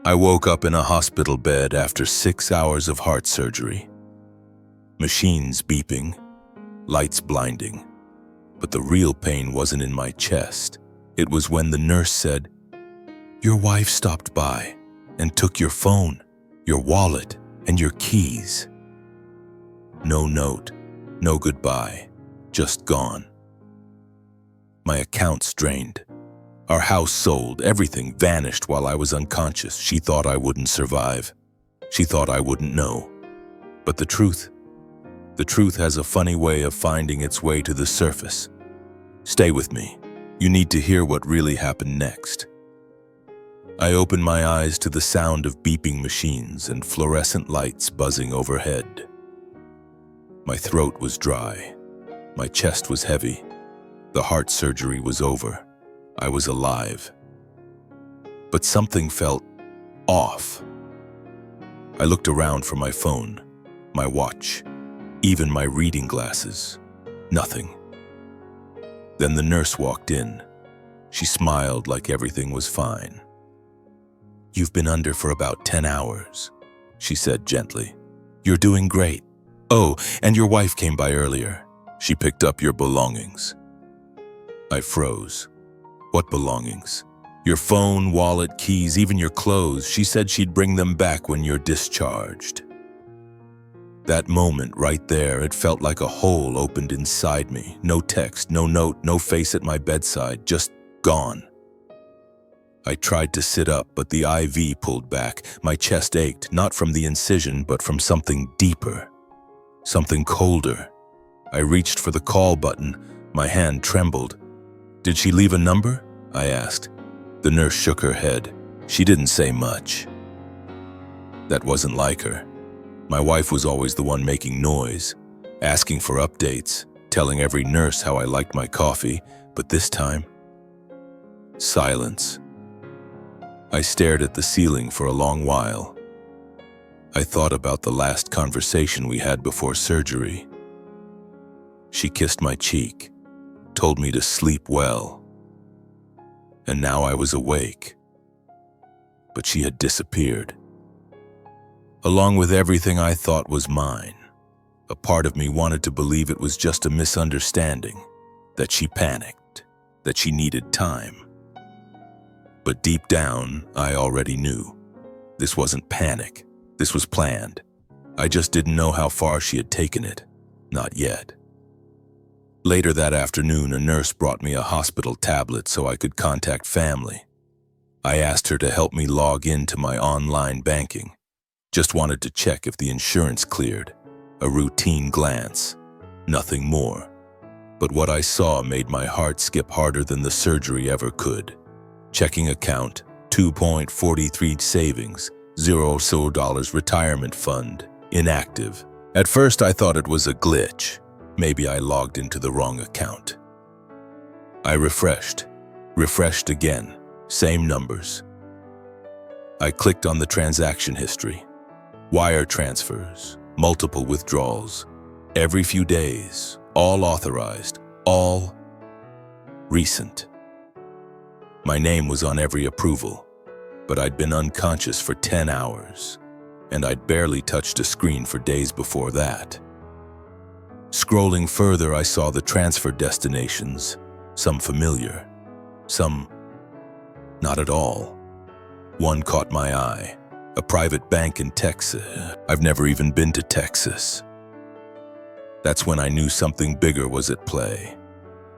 I woke up in a hospital bed after 6 hours of heart surgery. Machines beeping, lights blinding. But the real pain wasn't in my chest. It was when the nurse said, "Your wife stopped by and took your phone, your wallet, and your keys." No note, no goodbye, just gone. My accounts drained. Our house sold, everything vanished while I was unconscious. She thought I wouldn't survive. She thought I wouldn't know. But the truth has a funny way of finding its way to the surface. Stay with me. You need to hear what really happened next. I opened my eyes to the sound of beeping machines and fluorescent lights buzzing overhead. My throat was dry. My chest was heavy. The heart surgery was over. I was alive. But something felt off. I looked around for my phone, my watch, even my reading glasses. Nothing. Then the nurse walked in. She smiled like everything was fine. "You've been under for about 10 hours, she said gently. "You're doing great. Oh, and your wife came by earlier. She picked up your belongings." I froze. "What belongings?" "Your phone, wallet, keys, even your clothes. She said she'd bring them back when you're discharged." That moment right there, it felt like a hole opened inside me. No text, no note, no face at my bedside, just gone. I tried to sit up, but the IV pulled back. My chest ached, not from the incision, but from something deeper, something colder. I reached for the call button. My hand trembled. "Did she leave a number?" I asked. The nurse shook her head. She didn't say much. That wasn't like her. My wife was always the one making noise, asking for updates, telling every nurse how I liked my coffee, but this time, silence. I stared at the ceiling for a long while. I thought about the last conversation we had before surgery. She kissed my cheek, told me to sleep well. And now I was awake. But she had disappeared. Along with everything I thought was mine. A part of me wanted to believe it was just a misunderstanding, that she panicked, that she needed time. But deep down, I already knew. This wasn't panic. This was planned. I just didn't know how far she had taken it. Not yet. Later that afternoon, a nurse brought me a hospital tablet so I could contact family. I asked her to help me log into my online banking. Just wanted to check if the insurance cleared. A routine glance. Nothing more. But what I saw made my heart skip harder than the surgery ever could. Checking account, 2.43 savings, $0 retirement fund, inactive. At first I thought it was a glitch. Maybe I logged into the wrong account. I refreshed again, same numbers. I clicked on the transaction history. Wire transfers, multiple withdrawals, every few days, all authorized, all recent. My name was on every approval, but I'd been unconscious for 10 hours, and I'd barely touched a screen for days before that. Scrolling further, I saw the transfer destinations, some familiar, some not at all. One caught my eye. A private bank in Texas. I've never even been to Texas. That's when I knew something bigger was at play.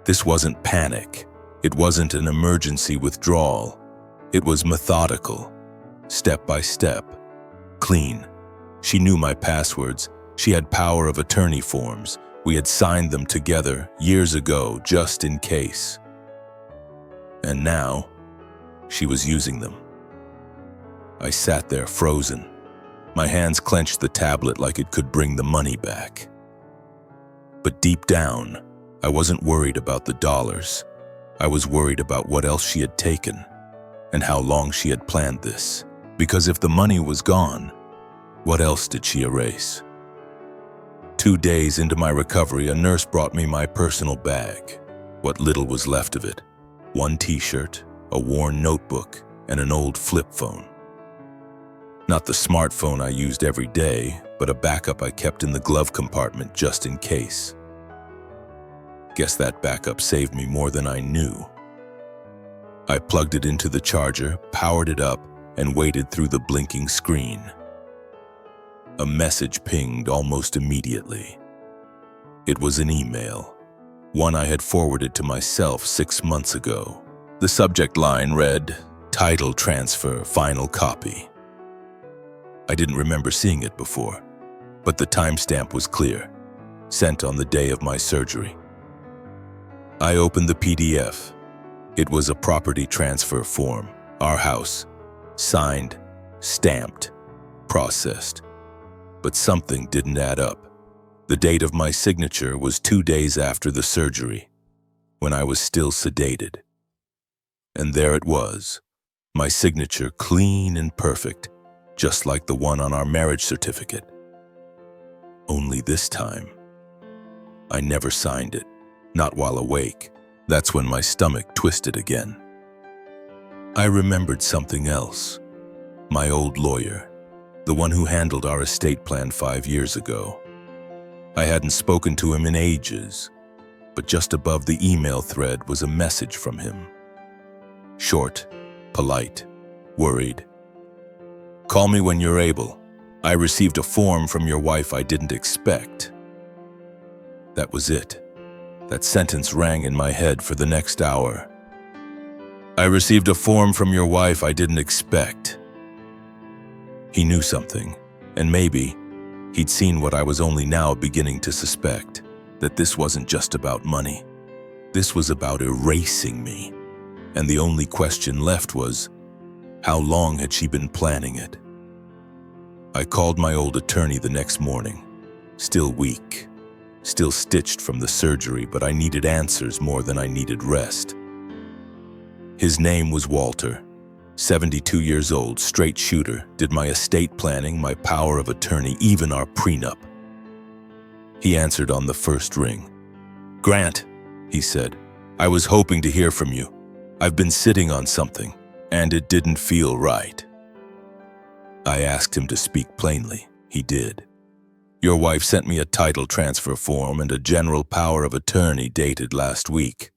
This wasn't panic. It wasn't an emergency withdrawal. It was methodical, step by step, clean. She knew my passwords. She had power of attorney forms. We had signed them together years ago, just in case. And now, she was using them. I sat there frozen. My hands clenched the tablet like it could bring the money back. But deep down, I wasn't worried about the dollars. I was worried about what else she had taken and how long she had planned this. Because if the money was gone, what else did she erase? 2 days into my recovery, a nurse brought me my personal bag, what little was left of it. One t-shirt, a worn notebook, and an old flip phone. Not the smartphone I used every day, but a backup I kept in the glove compartment just in case. Guess that backup saved me more than I knew. I plugged it into the charger, powered it up, and waited through the blinking screen. A message pinged almost immediately. It was an email, one I had forwarded to myself 6 months ago. The subject line read, "Title transfer, final copy." I didn't remember seeing it before, but the timestamp was clear, sent on the day of my surgery. I opened the PDF. It was a property transfer form, our house, signed, stamped, processed. But something didn't add up. The date of my signature was 2 days after the surgery, when I was still sedated. And there it was, my signature clean and perfect, just like the one on our marriage certificate. Only this time, I never signed it, not while awake. That's when my stomach twisted again. I remembered something else. My old lawyer, the one who handled our estate plan 5 years ago. I hadn't spoken to him in ages, but just above the email thread was a message from him. Short, polite, worried. "Call me when you're able. I received a form from your wife I didn't expect." That was it. That sentence rang in my head for the next hour. "I received a form from your wife I didn't expect." He knew something, and maybe he'd seen what I was only now beginning to suspect, that this wasn't just about money. This was about erasing me. And the only question left was, how long had she been planning it? I called my old attorney the next morning, still weak, still stitched from the surgery, but I needed answers more than I needed rest. His name was Walter, 72 years old, straight shooter, did my estate planning, my power of attorney, even our prenup. He answered on the first ring. "Grant," he said, "I was hoping to hear from you. I've been sitting on something, and it didn't feel right." I asked him to speak plainly. He did. "Your wife sent me a title transfer form and a general power of attorney dated last week.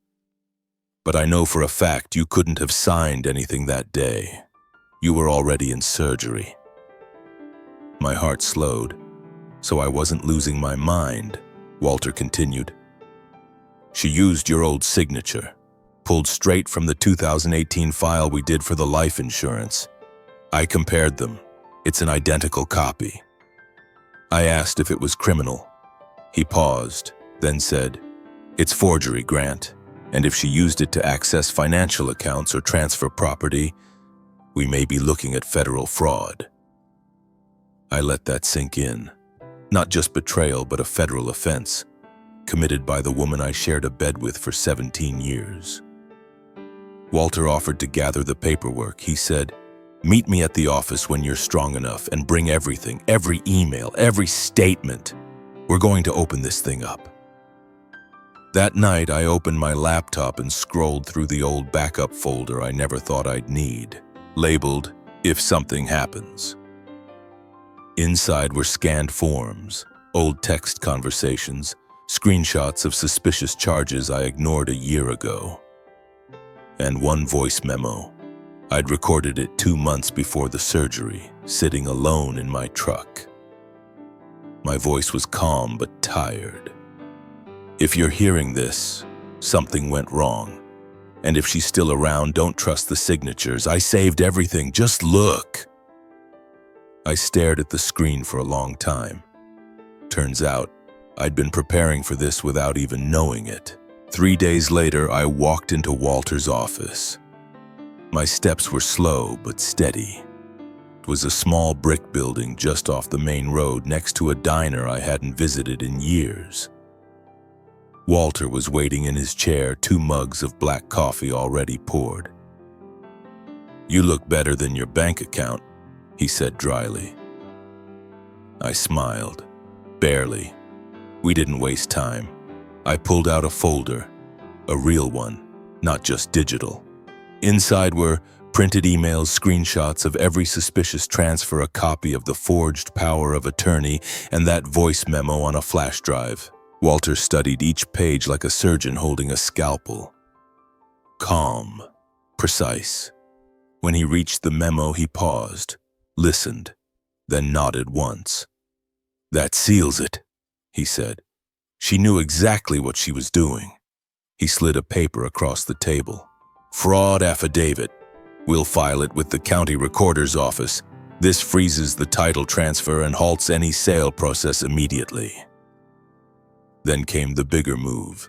But I know for a fact you couldn't have signed anything that day. You were already in surgery." My heart slowed, so I wasn't losing my mind. Walter continued. "She used your old signature, pulled straight from the 2018 file we did for the life insurance. I compared them. It's an identical copy." I asked if it was criminal. He paused, then said, "It's forgery, Grant. And if she used it to access financial accounts or transfer property, we may be looking at federal fraud." I let that sink in. Not just betrayal, but a federal offense, committed by the woman I shared a bed with for 17 years. Walter offered to gather the paperwork. He said, "Meet me at the office when you're strong enough and bring everything, every email, every statement. We're going to open this thing up." That night, I opened my laptop and scrolled through the old backup folder I never thought I'd need, labeled, "If Something Happens." Inside were scanned forms, old text conversations, screenshots of suspicious charges I ignored a year ago, and one voice memo. I'd recorded it 2 months before the surgery, sitting alone in my truck. My voice was calm but tired. "If you're hearing this, something went wrong. And if she's still around, don't trust the signatures. I saved everything. Just look." I stared at the screen for a long time. Turns out, I'd been preparing for this without even knowing it. 3 days later, I walked into Walter's office. My steps were slow but steady. It was a small brick building just off the main road next to a diner I hadn't visited in years. Walter was waiting in his chair, 2 mugs of black coffee already poured. "You look better than your bank account," he said dryly. I smiled. Barely. We didn't waste time. I pulled out a folder, a real one, not just digital. Inside were Printed emails, screenshots of every suspicious transfer, a copy of the forged power of attorney, and that voice memo on a flash drive. Walter studied each page like a surgeon holding a scalpel. Calm, precise. When he reached the memo, he paused, listened, then nodded once. "That seals it," he said. She knew exactly what she was doing. He slid a paper across the table. "Fraud affidavit. We'll file it with the county recorder's office. This freezes the title transfer and halts any sale process immediately." Then came the bigger move.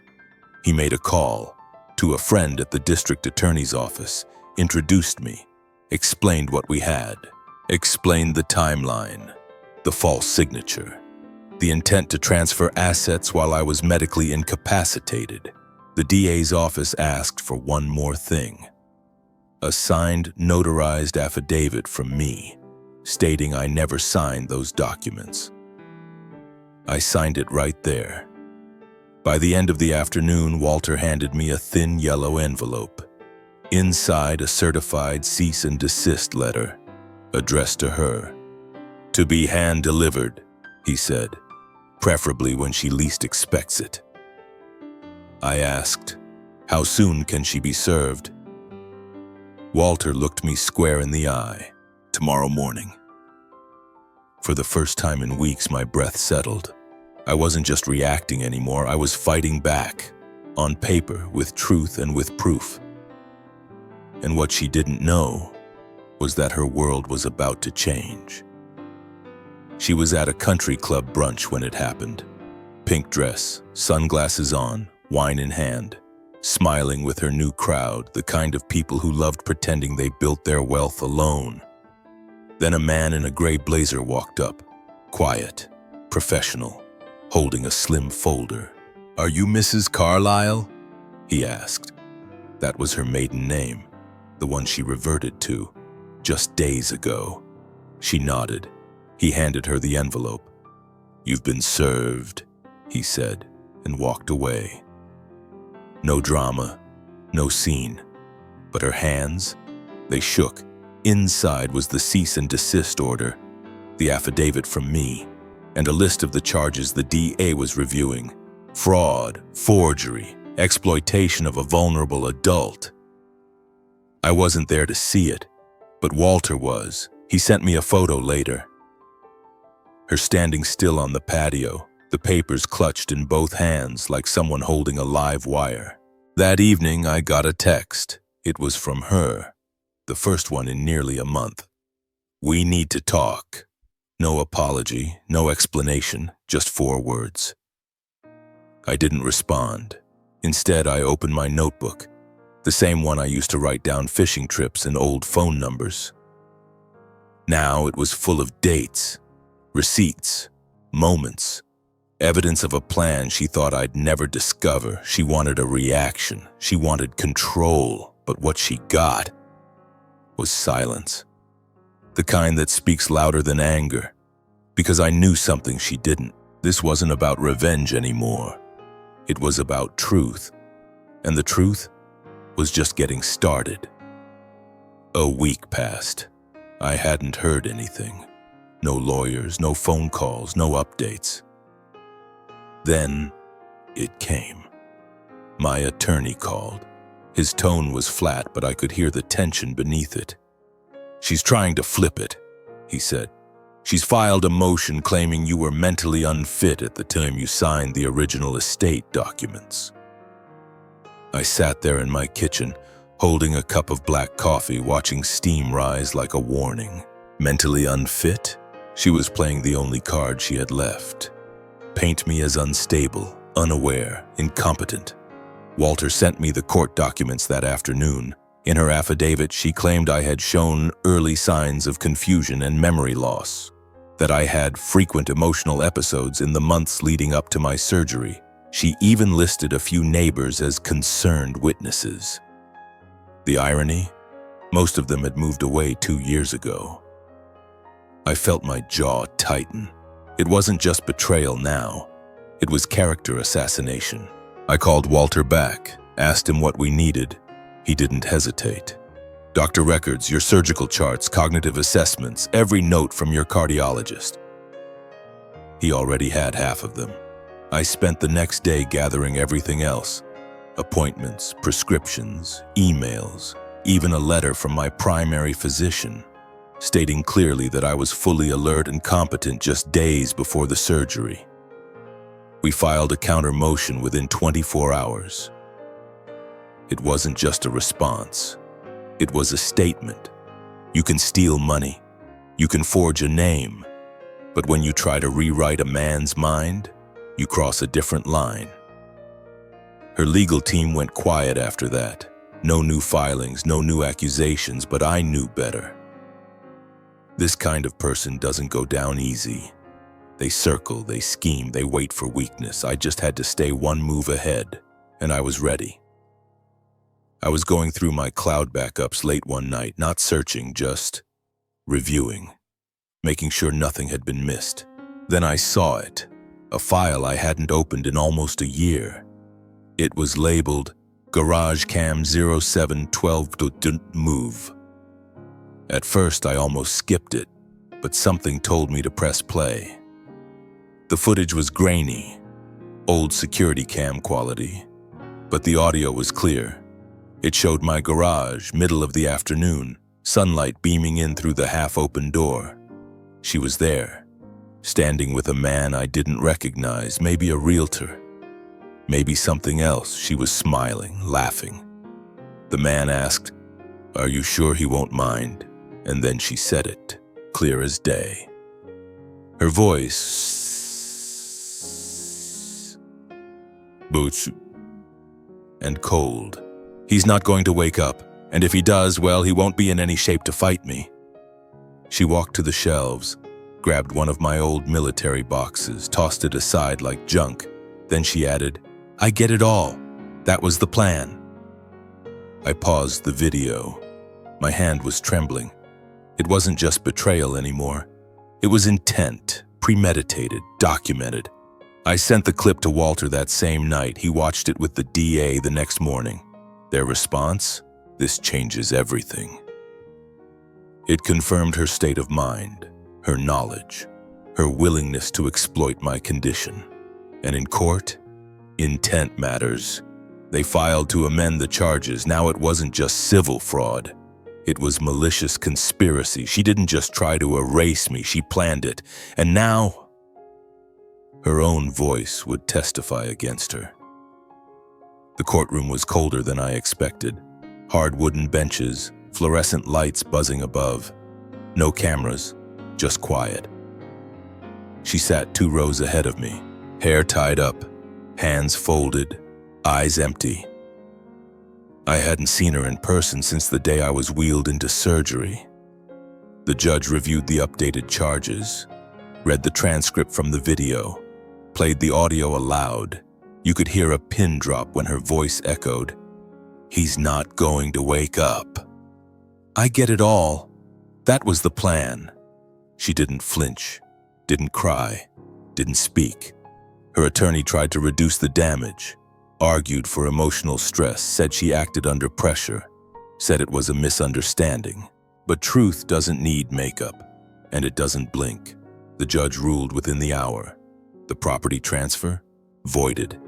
He made a call to a friend at the district attorney's office, introduced me, explained what we had, explained the timeline, the false signature, the intent to transfer assets while I was medically incapacitated. The DA's office asked for one more thing: a signed, notarized affidavit from me, stating I never signed those documents. I signed it right there. By the end of the afternoon, Walter handed me a thin yellow envelope. Inside, a certified cease and desist letter, addressed to her. "To be hand-delivered," he said, "preferably when she least expects it." I asked, "How soon can she be served?" Walter looked me square in the eye. "Tomorrow morning." For the first time in weeks, my breath settled. I wasn't just reacting anymore, I was fighting back, on paper, with truth and with proof. And what she didn't know was that her world was about to change. She was at a country club brunch when it happened. Pink dress, sunglasses on, wine in hand, smiling with her new crowd, the kind of people who loved pretending they built their wealth alone. Then a man in a gray blazer walked up, quiet, professional, holding a slim folder. "Are you Mrs. Carlyle?" he asked. That was her maiden name, the one she reverted to just days ago. She nodded. He handed her the envelope. "You've been served," he said, and walked away. No drama, no scene, but her hands, they shook. Inside was the cease and desist order, the affidavit from me, and a list of the charges the DA was reviewing: fraud, forgery, exploitation of a vulnerable adult. I wasn't there to see it, but Walter was. He sent me a photo later. Her standing still on the patio, the papers clutched in both hands like someone holding a live wire. That evening, I got a text. It was from her, the first one in nearly a month. "We need to talk." No apology, no explanation, just 4 words. I didn't respond. Instead, I opened my notebook, the same one I used to write down fishing trips and old phone numbers. Now it was full of dates, receipts, moments, evidence of a plan she thought I'd never discover. She wanted a reaction. She wanted control. But what she got was silence. The kind that speaks louder than anger. Because I knew something she didn't. This wasn't about revenge anymore. It was about truth. And the truth was just getting started. A week passed. I hadn't heard anything. No lawyers, no phone calls, no updates. Then it came. My attorney called. His tone was flat, but I could hear the tension beneath it. "She's trying to flip it," he said. "She's filed a motion claiming you were mentally unfit at the time you signed the original estate documents." I sat there in my kitchen, holding a cup of black coffee, watching steam rise like a warning. Mentally unfit? She was playing the only card she had left. Paint me as unstable, unaware, incompetent. Walter sent me the court documents that afternoon. In her affidavit, she claimed I had shown early signs of confusion and memory loss, that I had frequent emotional episodes in the months leading up to my surgery. She even listed a few neighbors as concerned witnesses. The irony? Most of them had moved away 2 years ago. I felt my jaw tighten. It wasn't just betrayal now. It was character assassination. I called Walter back, asked him what we needed. He didn't hesitate. Doctor records, your surgical charts, cognitive assessments, every note from your cardiologist. He already had half of them. I spent the next day gathering everything else. Appointments, prescriptions, emails, even a letter from my primary physician, stating clearly that I was fully alert and competent just days before the surgery. We filed a counter motion within 24 hours. It wasn't just a response. It was a statement. You can steal money. You can forge a name. But when you try to rewrite a man's mind, you cross a different line. Her legal team went quiet after that. No new filings, no new accusations, but I knew better. This kind of person doesn't go down easy. They circle, they scheme, they wait for weakness. I just had to stay one move ahead, and I was ready. I was going through my cloud backups late one night, not searching, just reviewing, making sure nothing had been missed. Then I saw it, a file I hadn't opened in almost a year. It was labeled Garage Cam 0712 didn't move. At first, I almost skipped it, but something told me to press play. The footage was grainy, old security cam quality, but the audio was clear. It showed my garage, middle of the afternoon, sunlight beaming in through the half-open door. She was there, standing with a man I didn't recognize, maybe a realtor, maybe something else. She was smiling, laughing. The man asked, "Are you sure he won't mind?" And then she said it, clear as day. Her voice, boots, and cold. "He's not going to wake up, and if he does, well, he won't be in any shape to fight me." She walked to the shelves, grabbed one of my old military boxes, tossed it aside like junk. Then she added, "I get it all. That was the plan." I paused the video. My hand was trembling. It wasn't just betrayal anymore. It was intent, premeditated, documented. I sent the clip to Walter that same night. He watched it with the DA the next morning. Their response? This changes everything. It confirmed her state of mind, her knowledge, her willingness to exploit my condition. And in court, intent matters. They filed to amend the charges. Now it wasn't just civil fraud. It was malicious conspiracy. She didn't just try to erase me, she planned it. And now, her own voice would testify against her. The courtroom was colder than I expected. Hard wooden benches, fluorescent lights buzzing above. No cameras, just quiet. She sat 2 rows ahead of me, hair tied up, hands folded, eyes empty. I hadn't seen her in person since the day I was wheeled into surgery. The judge reviewed the updated charges, read the transcript from the video, played the audio aloud. You could hear a pin drop when her voice echoed, "He's not going to wake up." I get it all. That was the plan. She didn't flinch, didn't cry, didn't speak. Her attorney tried to reduce the damage, argued for emotional stress, said she acted under pressure, said it was a misunderstanding. But truth doesn't need makeup, and it doesn't blink. The judge ruled within the hour. The property transfer? Voided.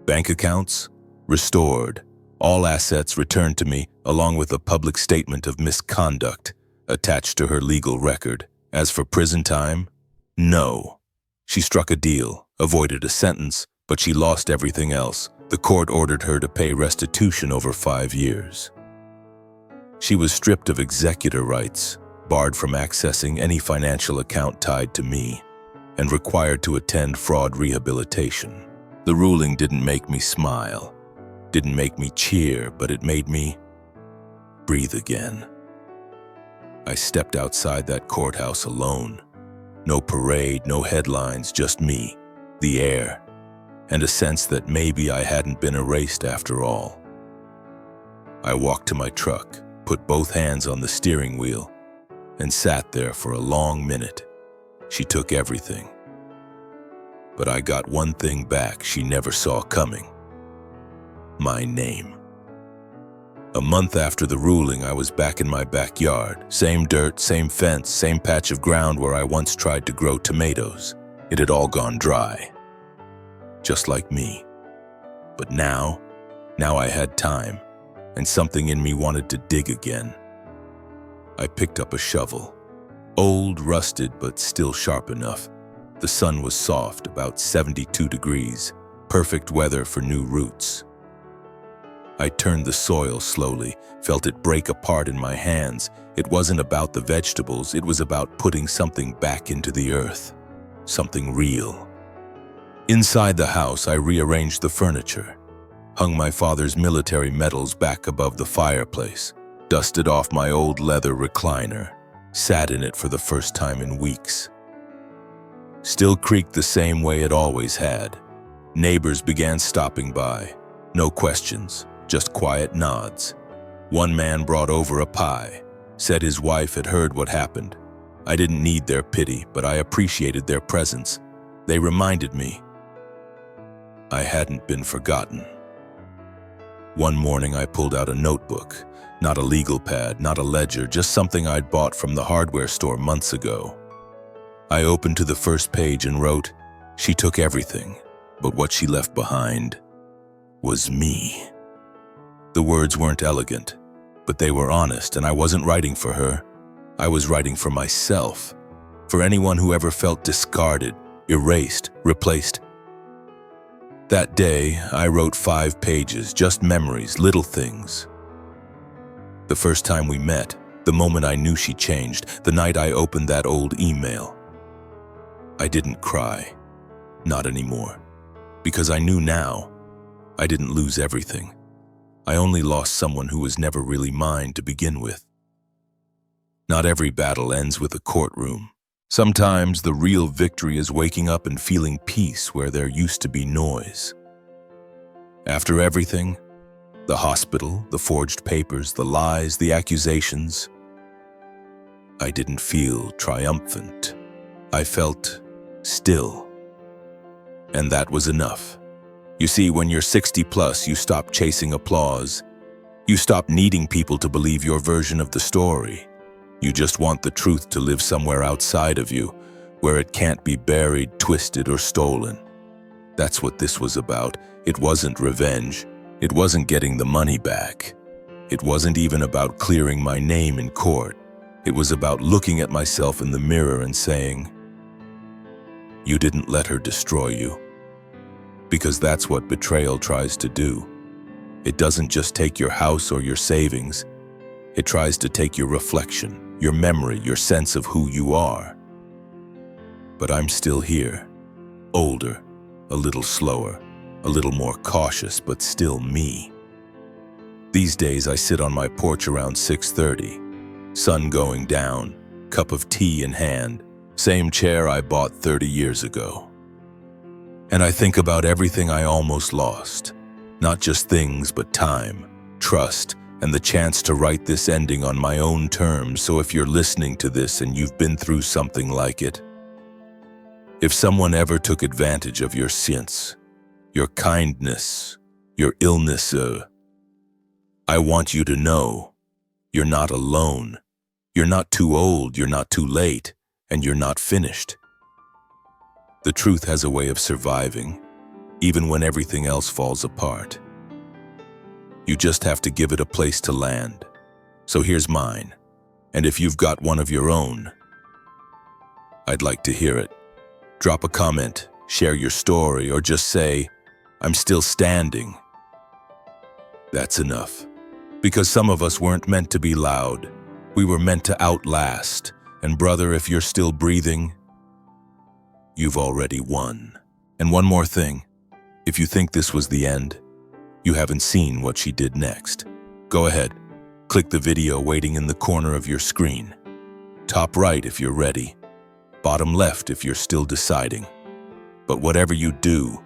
Bank accounts? Restored. All assets returned to me, along with a public statement of misconduct attached to her legal record. As for prison time? No. She struck a deal, avoided a sentence, but she lost everything else. The court ordered her to pay restitution over 5 years. She was stripped of executor rights, barred from accessing any financial account tied to me, and required to attend fraud rehabilitation. The ruling didn't make me smile, didn't make me cheer, but it made me breathe again. I stepped outside that courthouse alone. No parade, no headlines, just me, the air, and a sense that maybe I hadn't been erased after all. I walked to my truck, put both hands on the steering wheel, and sat there for a long minute. She took everything. But I got one thing back she never saw coming. My name. A month after the ruling, I was back in my backyard. Same dirt, same fence, same patch of ground where I once tried to grow tomatoes. It had all gone dry. Just like me. But now I had time, and something in me wanted to dig again. I picked up a shovel. Old, rusted, but still sharp enough. The sun was soft, about 72 degrees. Perfect weather for new roots. I turned the soil slowly, felt it break apart in my hands. It wasn't about the vegetables, it was about putting something back into the earth. Something real. Inside the house, I rearranged the furniture, hung my father's military medals back above the fireplace, dusted off my old leather recliner, sat in it for the first time in weeks. Still creaked the same way it always had. Neighbors began stopping by. No questions, just quiet nods. One man brought over a pie, said his wife had heard what happened. I didn't need their pity, but I appreciated their presence. They reminded me I hadn't been forgotten. One morning I pulled out a notebook, not a legal pad, not a ledger, just something I'd bought from the hardware store months ago. I opened to the first page and wrote, "She took everything, but what she left behind was me." The words weren't elegant, but they were honest, and I wasn't writing for her. I was writing for myself, for anyone who ever felt discarded, erased, replaced. That day, I wrote 5 pages, just memories, little things. The first time we met, the moment I knew she changed, the night I opened that old email. I didn't cry, not anymore, because I knew now I didn't lose everything. I only lost someone who was never really mine to begin with. Not every battle ends with a courtroom. Sometimes the real victory is waking up and feeling peace where there used to be noise. After everything, the hospital, the forged papers, the lies, the accusations, I didn't feel triumphant. I felt still. And that was enough. You see, when you're 60 plus, you stop chasing applause. You stop needing people to believe your version of the story. You just want the truth to live somewhere outside of you, where it can't be buried, twisted, or stolen. That's what this was about. It wasn't revenge. It wasn't getting the money back. It wasn't even about clearing my name in court. It was about looking at myself in the mirror and saying, "You didn't let her destroy you." Because that's what betrayal tries to do. It doesn't just take your house or your savings. It tries to take your reflection, your memory, your sense of who you are. But I'm still here, older, a little slower, a little more cautious, but still me. These days I sit on my porch around 6:30, sun going down, cup of tea in hand, same chair I bought 30 years ago. And I think about everything I almost lost, not just things, but time, trust, and the chance to write this ending on my own terms. So if you're listening to this and you've been through something like it, if someone ever took advantage of your sins, your kindness, your illness, I want you to know you're not alone. You're not too old, you're not too late, and you're not finished. The truth has a way of surviving, even when everything else falls apart. You just have to give it a place to land. So here's mine, and if you've got one of your own, I'd like to hear it. Drop a comment, share your story, or just say, "I'm still standing." That's enough, because some of us weren't meant to be loud. We were meant to outlast, and brother, if you're still breathing, you've already won. And one more thing, if you think this was the end, you haven't seen what she did next. Go ahead, click the video waiting in the corner of your screen. Top right if you're ready, bottom left if you're still deciding. But whatever you do,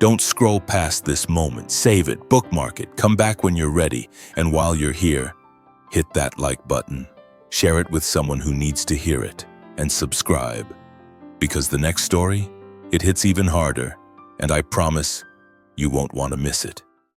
don't scroll past this moment. Save it, bookmark it, come back when you're ready. And while you're here, hit that like button, share it with someone who needs to hear it, and subscribe. Because the next story, it hits even harder, and I promise you won't want to miss it.